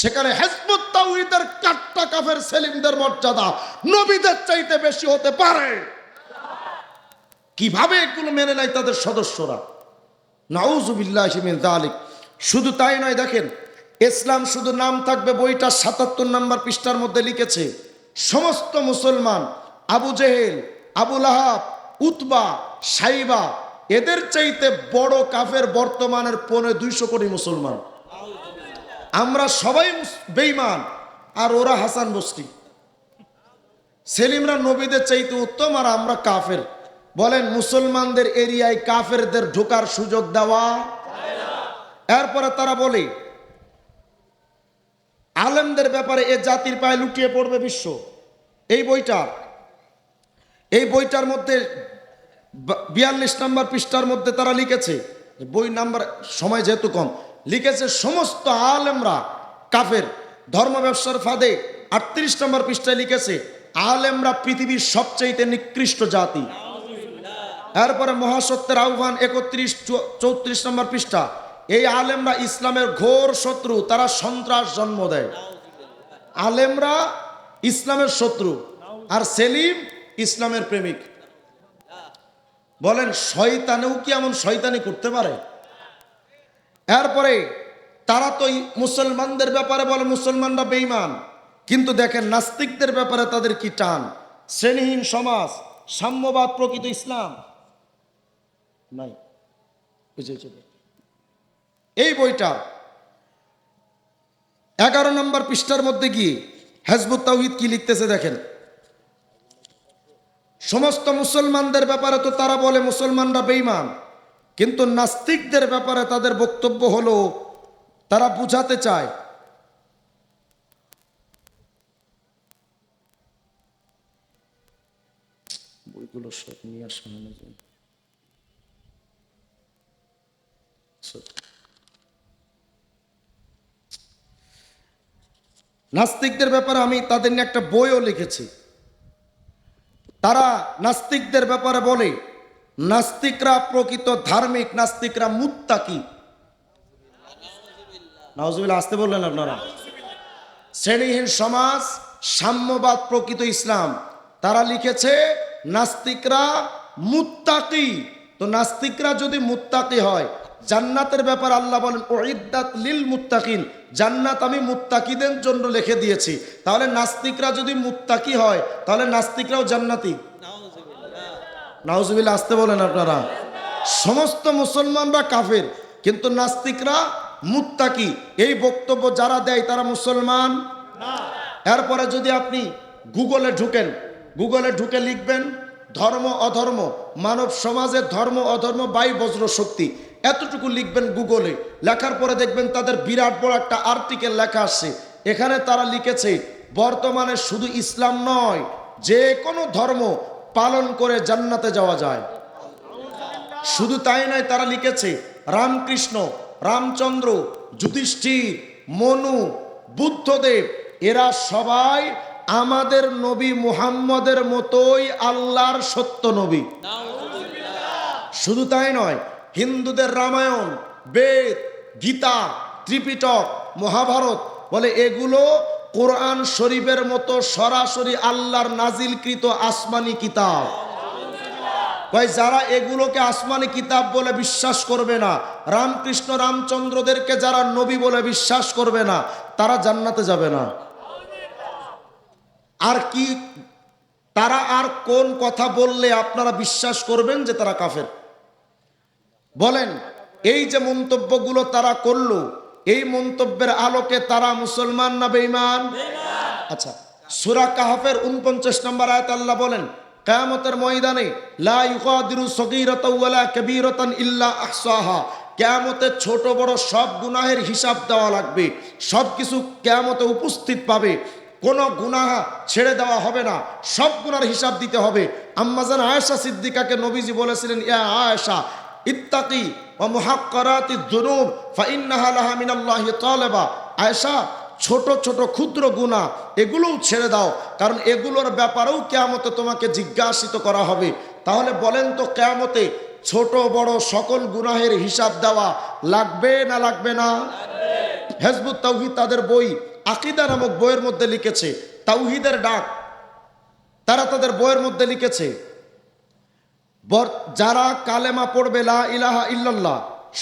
সেখানে হিজবুত তাওহীদের কাট্টা কাফের সেলিমদের মর্যাদা নবীদের চাইতে বেশি হতে পারে। কিভাবে এগুলো মেনে নেয় তাদের সদস্যরা? নাউযুবিল্লাহি মিন যালিক। শুধু তাই নয়, দেখেন, ইসলাম শুধু নাম থাকবে বইটা ৭৭ নম্বর পৃষ্ঠার মধ্যে লিখেছে সমস্ত মুসলমান আবু জেহেল, আবু লাহাব, উতবা, সাইবা এদের চাইতে বড় কাফের বর্তমানের ২৫০ কোটি মুসলমান। আমরা সবাই বেঈমান আর ওরা হাসান বস্তি। সেলিমরা নবীদের চাইতে উত্তম আর আমরা কাফের। বলেন মুসলমানদের এরিয়ায় কাফেরদের ঢোকার সুযোগ দেওয়া। এরপরে তারা বলে আলেমদের ব্যাপারে এ জাতির পায়ে লুটিয়ে পড়বে বিশ্ব। এই বইটার মধ্যে ৪২ নম্বর পৃষ্ঠার মধ্যে তারা লিখেছে, বই নাম্বার সময় যেহেতু কম, লিখেছে সমস্ত আলেমরা কাফের। ধর্ম ব্যবসার ফাঁদে ৩৮ নম্বর পৃষ্ঠায় লিখেছে আলেমরা পৃথিবীর সবচাইতে নিকৃষ্ট জাতি। এরপরে মহাসত্যের আহ্বান ৩১-৩৪ নম্বর পৃষ্ঠা, এই আলেমরা ইসলামের ঘোর শত্রু, তারা সন্ত্রাস জন্ম দেয়। আলেমরা ইসলামের শত্রু আর সেলিম ইসলামের প্রেমিক। বলেন শয়তানেও কি এমন শয়তানি করতে পারে? এরপরে তারা তো মুসলমানদের ব্যাপারে বলে মুসলমানরা বেঈমান, কিন্তু দেখেন নাস্তিকদের ব্যাপারে তাদের কি টান। শ্রেণীহীন সমাজ, সাম্যবাদ, প্রকৃত ইসলাম নাই। এই বইটা ১১ নম্বর পৃষ্ঠার মধ্যে গিয়ে হিজবুত তাওহীদ কি লিখতেছে দেখেন। সমস্ত মুসলমানদের ব্যাপারে তো তারা বলে মুসলমানরা বেঈমান, কিন্তু নাস্তিকদের ব্যাপারে তাদের বক্তব্য হলো তারা বুঝাতে চায় বইগুলো সব নিয়ে আসা নাস্তিকদের ব্যাপারে আমি তাদের নিয়ে একটা বইও লিখেছি। তারা নাস্তিকদের ব্যাপারে বলে নাস্তিকরা প্রকৃত ধার্মিক, নাস্তিকরা মুত্তাকি। নাউজুবিল্লাহ, আসতে বললেন আপনারা। শ্রেণীহীন সমাজ, সাম্যবাদ, প্রকৃত ইসলাম, তারা লিখেছে নাস্তিকরা মুত্তাকি। তো নাস্তিকরা যদি মুত্তাকি হয়, জান্নাতের ব্যাপার আল্লাহ বলেন উইদ্দাত লিল মুত্তাকিন, জান্নাত আমি মুত্তাকিদের জন্য লিখে দিয়েছি। তাহলে নাস্তিকরা যদি মুত্তাকি হয় তাহলে নাস্তিকরাও জান্নাতি। নাউজুবিল্লাহ, আসতে বলেন আপনারা। সমস্ত মুসলমানরা কাফের, কিন্তু নাস্তিকরা মুত্তাকি। এই বক্তব্য যারা দেয় তারা মুসলমান না। এরপরে যদি আপনি গুগলে ঢুকে লিখবেন ধর্ম অধর্ম, মানব সমাজের ধর্ম অধর্ম বাই বজ্র শক্তি, এতটুকু লিখবেন গুগলে। লেখার পরে দেখবেন তাদের বিরাট বড় একটা আর্টিকেল লেখা আসছে। এখানে তারা লিখেছে বর্তমানে শুধু ইসলাম নয়, যে কোনো ধর্ম পালন করে জান্নাতে যাওয়া যায়। শুধু তাই নয়, তারা লিখেছে রামকৃষ্ণ, রামচন্দ্র, যুধিষ্ঠির, মনু, বুদ্ধদেব এরা সবাই আমাদের নবী মুহাম্মদের মতোই আল্লাহর সত্য নবী। শুধু তাই নয়, হিন্দুদের রামায়ণ, বেদ, গীতা, ত্রিপিটক, মহাভারত বলে এগুলো কোরআন শরীফের মতো সরাসরি আল্লাহর নাজিলকৃত আসমানি কিতাব। ভাই, যারা এগুলোকে আসমানি কিতাব বলে বিশ্বাস করবে না, রামকৃষ্ণ রামচন্দ্রদেরকে যারা নবী বলে বিশ্বাস করবে না, তারা জান্নাতে যাবে না। আর কি, তারা আর কোন কথা বললে আপনারা বিশ্বাস করবেন যে তারা কাফের? বলেন, এই যে মন্তব্যগুলো তারা করলো, এই মন্তব্যের আলোকে তারা মুসলমান না বেঈমান? আচ্ছা, সূরা কাহফের ৪৯ নম্বর আয়াত আল্লাহ বলেন কিয়ামতের ময়দানে লা ইউগাদিরু সগীরাতান ওয়ালা কাবীরাতান ইল্লা আহসাহা, কিয়ামতে ছোট বড় সব গুনাহের হিসাব দেওয়া লাগবে। সব কিছু কিয়ামতে উপস্থিত পাবে, কোনো গুনাহ ছেড়ে দেওয়া হবে না, সব গুনার হিসাব দিতে হবে। আম্মাজান আয়েশা সিদ্দিকাকে নবীজি বলেছিলেন, ইয়া আয়েশা ইত্তাকি ওয়া মুহাক্কারাতি যুনুব ফাইন্নাহা লাহা মিনাল্লাহি তালেবা। আয়েশা, ছোট ছোট ক্ষুদ্র গুনাহ এগুলোও ছেড়ে দাও, কারণ এগুলোর ব্যাপারেও কিয়ামতে তোমাকে জিজ্ঞাসিত করা হবে। তাহলে বলেন তো, কিয়ামতে ছোট বড় সকল গুনাহের হিসাব দেওয়া লাগবে না লাগবে না? হিজবুত তাওহীদ তাদের বই আকীদা নামক বইয়ের মধ্যে লিখেছে, তাওহীদের ডাক, তারা তাদের বইয়ের মধ্যে লিখেছে যারা কালেমা পড়বে লা ইলাহা ইল্লাল্লাহ,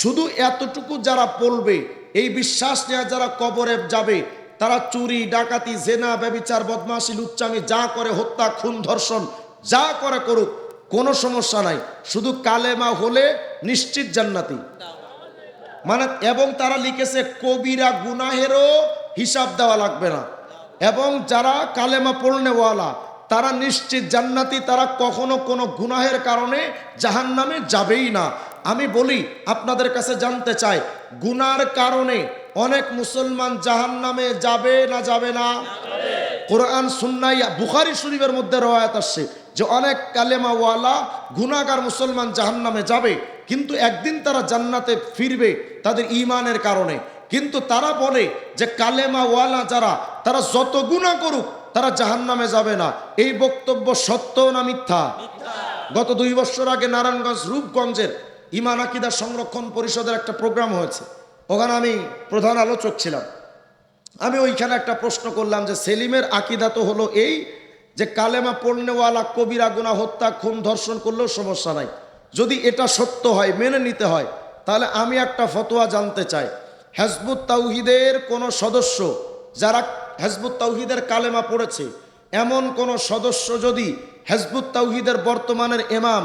শুধু এতটুকু যারা পড়বে, এই বিশ্বাস নিয়ে যারা কবরে যাবে, তারা চুরি, ডাকাতি, জেনা, ব্যভিচার, বদমাশি, লুচ্চামি যা করে, হত্যা, খুন, ধর্ষণ যা করে করুক, কোনো সমস্যা নাই, শুধু কালেমা হলে নিশ্চিত জান্নাতি। মানে এবং তারা লিখেছে কবিরা গুনাহেরও হিসাব দেওয়া লাগবে না, এবং যারা কালেমা পড়নেওয়ালা তারা নিশ্চিত জান্নাতি, তারা কখনো কোনো গুনাহের কারণে জাহান্নামে যাবেই না। আমি বলি আপনাদের কাছে জানতে চাই, গুনার কারণে অনেক মুসলমান জাহান্নামে যাবে না যাবে না? কোরআন সুন্নাহ বুখারী শরীফের মধ্যে রওয়ায়াত আসছে যে অনেক কালেমাওয়ালা গুনাহগার মুসলমান জাহান্নামে যাবে, কিন্তু একদিন তারা জান্নাতে ফিরবে তাদের ঈমানের কারণে। কিন্তু তারা বলে যে কালেমাওয়ালা যারা, তারা যত গুনাহ করুক তারা জাহান্নামে যাবে না। এই বক্তব্য সত্য না মিথ্যা? গত 2 বছর আগে নারায়ণগঞ্জ রূপগঞ্জের ঈমান আকীদা সংরক্ষণ পরিষদের একটা প্রোগ্রাম হয়েছে, ওখানে আমি প্রধান আলোচক ছিলাম। আমি ওইখানে একটা প্রশ্ন করলাম যে সেলিমের আকীদা তো হলো এই যে কালেমা পড়নেওয়ালা কবিরা গুনাহ, হত্যা, খুন, ধর্ষণ করলেও সমস্যা নাই। যদি এটা সত্য হয়, মেনে নিতে হয়, তাহলে আমি একটা ফতোয়া জানতে চাই। হিজবুত তাওহীদের কোনো সদস্য, যারা হিজবুত তাওহীদের কালেমা পড়েছে, এমন কোন সদস্য যদি হিজবুত তাওহীদের বর্তমানের ইমাম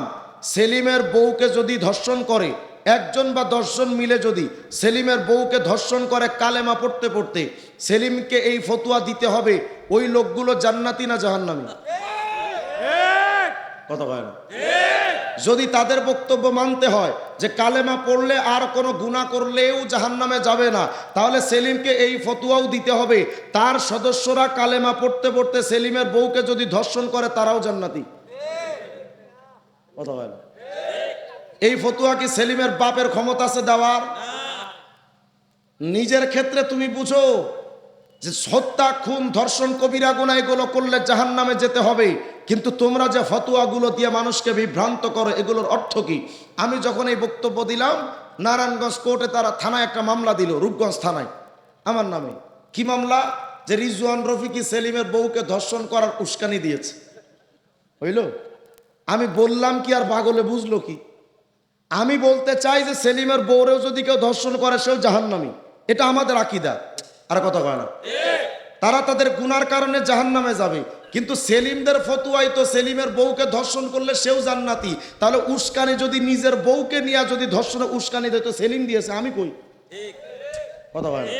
সেলিমের বউকে যদি ধর্ষণ করে, 1 জন বা 10 জন মিলে যদি সেলিমের বউকে ধর্ষণ করে কালেমা পড়তে পড়তে, সেলিমকে এই ফতোয়া দিতে হবে ওই লোকগুলো জান্নাতি না জাহান্নামী? কথা বলে না? যদি তাদের বক্তব্য মানতে হয় যে কালেমা পড়লে আর কোনো গুনাহ করলেও জাহান্নামে যাবে না, তাহলে সেলিমকে এই ফতোয়াও দিতে হবে তার সদস্যরা কালেমা পড়তে পড়তে সেলিমের বউকে যদি ধর্ষণ করে তারাও জান্নাতি। কথা বলে না? এই ফতোয়া কি সেলিমের বাপের ক্ষমতা আছে দেওয়ার? নিজের ক্ষেত্রে তুমি বুঝো যে হত্যা, খুন, ধর্ষণ, কবিরা গুনাহ এগুলো করলে জাহান্নামে যেতে হবে, কিন্তু তোমরা যে ফতোয়াগুলো দিয়ে মানুষকে বিভ্রান্ত করো, এগুলোর অর্থ কি? আমি যখন এই বক্তব্য দিলাম, নারায়ণগঞ্জ কোর্টে তারা থানায় একটা মামলা দিল, রূপগঞ্জ থানায় আমার নামে। কি মামলা? যে রিজওয়ান রফিকি সেলিমের বউকে ধর্ষণ করার উস্কানি দিয়েছে। হইল? আমি বললাম কি আর পাগলে বুঝলো কি? আমি বলতে চাই যে সেলিমের বউরেও যদি কেউ ধর্ষণ করে সেও জাহান্নামী, এটা আমাদের আকীদা। আর কথা কয় না? তারা তাদের গুনার কারণে জাহান্নামে যাবে, কিন্তু সেলিমদের ফতোয়ায় তো সেলিমের বউকে ধর্ষণ করলে সেও জান্নাতি। তাহলে উস্কানি যদি নিজের বউকে নিয়ে যদি ধর্ষণে উস্কানি দেয় তো সেলিম দিয়েছে, আমি কই? কথা কয় না?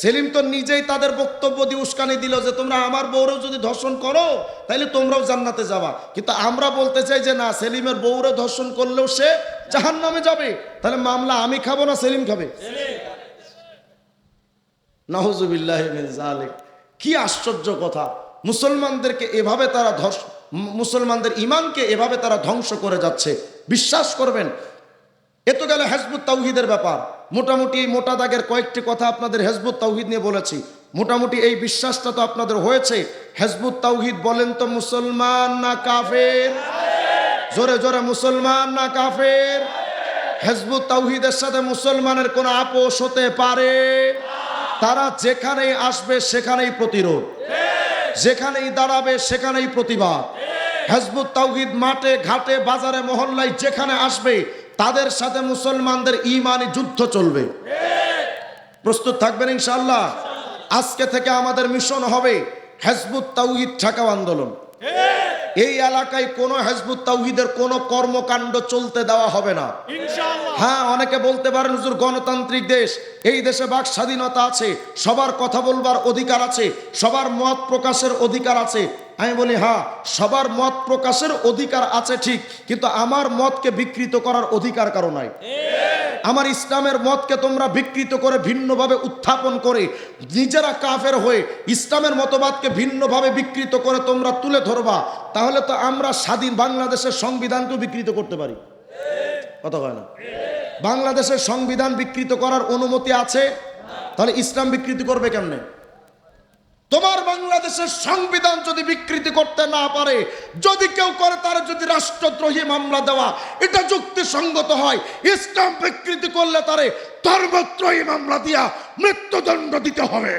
সেলিম তো নিজেই তাদের বক্তব্য দিয়ে উস্কানি দিল যে তোমরা আমার বউরেও যদি ধর্ষণ করো তাহলে তোমরাও জান্নাতে যাবা। কিন্তু আমরা বলতে চাই যে না, সেলিমের বউরে ধর্ষণ করলেও সে জাহান্নামে যাবে। তাহলে মামলা আমি খাবো না সেলিম খাবে? নাউজুবিল্লাহি মিন যালিক। কি আশ্চর্য কথা! মুসলমানদেরকে এভাবে তারা মুসলমানদের ঈমানকে এভাবে তারা ধ্বংস করে যাচ্ছে। বিশ্বাস করবেন, এ তো গেল হিজবুত তাওহীদের ব্যাপার। মোটামুটি এই মোটা দাগের কয়েকটি কথা আপনাদের হিজবুত তাওহীদ নিয়ে বলেছি। মোটামুটি এই বিশ্বাসটা তো আপনাদের হয়েছে। হিজবুত তাওহীদ বলেন তো মুসলমান না কাফের? জোরে জোরে, মুসলমান না কাফের? হিজবুত তাওহীদের সাথে মুসলমানের কোনো আপোষ হতে পারে? তারা যেখানেই আসবে সেখানেই প্রতিরোধ, যেখানেই দাঁড়াবে সেখানেই প্রতিবাদ। হিজবুত তাওহীদ মাঠে ঘাটে বাজারে মহল্লায় যেখানে আসবে তাদের সাথে মুসলমানদের ঈমানি যুদ্ধ চলবে। প্রস্তুত থাকবেন ইনশাআল্লাহ? আজকে থেকে আমাদের মিশন হবে হিজবুত তাওহীদ ঠেকাও আন্দোলন। এই এলাকায় কোনো হিজবুত তাওহীদের কোনো কর্মকাণ্ড চলতে দেওয়া হবে না ইনশাআল্লাহ। হ্যাঁ, অনেকে বলতে পারেন হুজুর গণতান্ত্রিক দেশ, এই দেশে বাক স্বাধীনতা আছে, সবার কথা বলবার অধিকার আছে, সবার মত প্রকাশের অধিকার আছে। আমি বলি হ্যাঁ, সবার মত প্রকাশের অধিকার আছে ঠিক, কিন্তু আমার মতকে বিকৃত করার অধিকার কারো নাই। আমার ইসলামের মতকে তোমরা বিকৃত করে ভিন্নভাবে উত্থাপন করে নিজেরা কাফের হয়ে ইসলামের মতবাদকে ভিন্নভাবে বিকৃত করে তোমরা তুলে ধরবা, তাহলে তো আমরা স্বাধীন বাংলাদেশের সংবিধানকেও বিকৃত করতে পারি। কথা হয় না? বাংলাদেশের সংবিধান বিকৃত করার অনুমতি আছে, তাহলে ইসলাম বিকৃতি করবে কেমনে? তোমার বাংলাদেশের সংবিধান যদি বিকৃতি করতে না পারে, যদি কেউ করে তার যদি রাষ্ট্রদ্রোহী মামলা দেওয়া এটা যুক্তিসঙ্গত হয়, ইসলাম বিকৃতি করলে তারে ধর্মদ্রোহী মামলা দিয়া মৃত্যুদণ্ড দিতে হবে।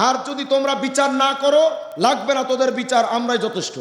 আর যদি তোমরা বিচার না করো, লাগবে না তোদের বিচার, আমরাই যথেষ্ট।